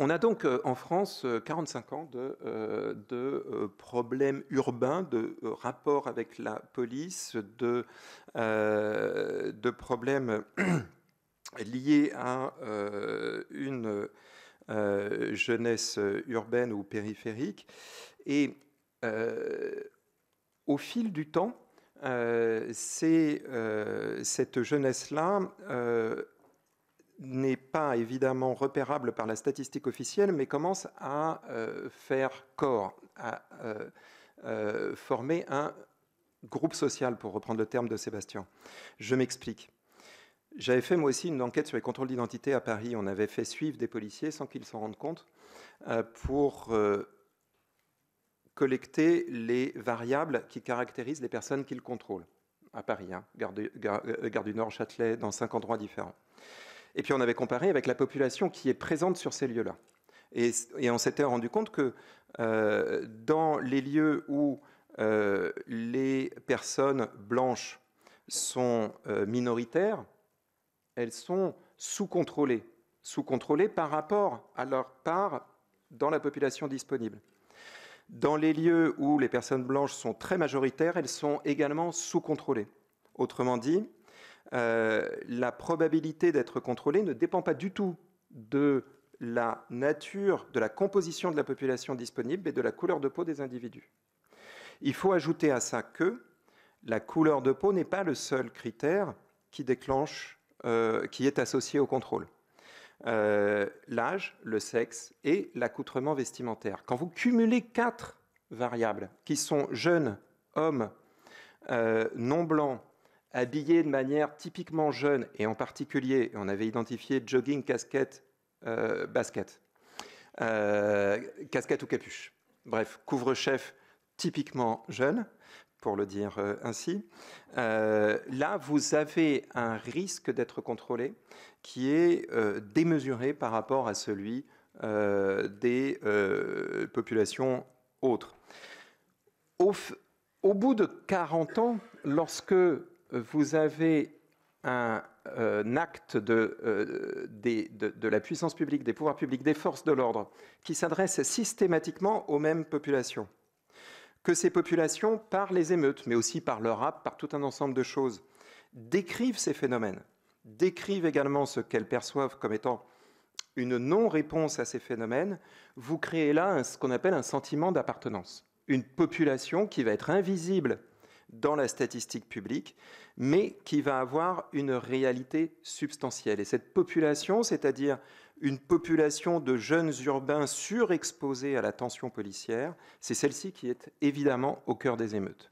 On a donc en France 45 ans de problèmes urbains, de rapports avec la police, de problèmes liés à une jeunesse urbaine ou périphérique. Et au fil du temps, cette jeunesse-là n'est pas évidemment repérable par la statistique officielle, mais commence à faire corps, à former un groupe social, pour reprendre le terme de Sébastien. Je m'explique. J'avais fait moi aussi une enquête sur les contrôles d'identité à Paris. On avait fait suivre des policiers sans qu'ils s'en rendent compte pour collecter les variables qui caractérisent les personnes qu'ils contrôlent à Paris, hein, Gare du Nord, Châtelet, dans 5 endroits différents. Et puis on avait comparé avec la population qui est présente sur ces lieux-là. Et on s'était rendu compte que dans les lieux où les personnes blanches sont minoritaires, elles sont sous-contrôlées par rapport à leur part dans la population disponible. Dans les lieux où les personnes blanches sont très majoritaires, elles sont également sous-contrôlées. Autrement dit, la probabilité d'être contrôlée ne dépend pas du tout de la nature, de la composition de la population disponible, mais de la couleur de peau des individus. Il faut ajouter à ça que la couleur de peau n'est pas le seul critère qui déclenche, qui est associé au contrôle. L'âge, le sexe et l'accoutrement vestimentaire. Quand vous cumulez 4 variables qui sont jeunes, hommes, non blancs, habillés de manière typiquement jeune, et en particulier, on avait identifié jogging, casquette, basket, casquette ou capuche. Bref, couvre-chef typiquement jeune, pour le dire ainsi. Là, vous avez un risque d'être contrôlé qui est démesuré par rapport à celui des populations autres. Au bout de 40 ans, lorsque vous avez un acte de la puissance publique, des pouvoirs publics, des forces de l'ordre, qui s'adresse systématiquement aux mêmes populations, que ces populations, par les émeutes, mais aussi par le rap, par tout un ensemble de choses, décrivent ces phénomènes, décrivent également ce qu'elles perçoivent comme étant une non-réponse à ces phénomènes, vous créez là ce qu'on appelle un sentiment d'appartenance. Une population qui va être invisible dans la statistique publique, mais qui va avoir une réalité substantielle. Et cette population, c'est-à-dire une population de jeunes urbains surexposés à la tension policière, c'est celle-ci qui est évidemment au cœur des émeutes.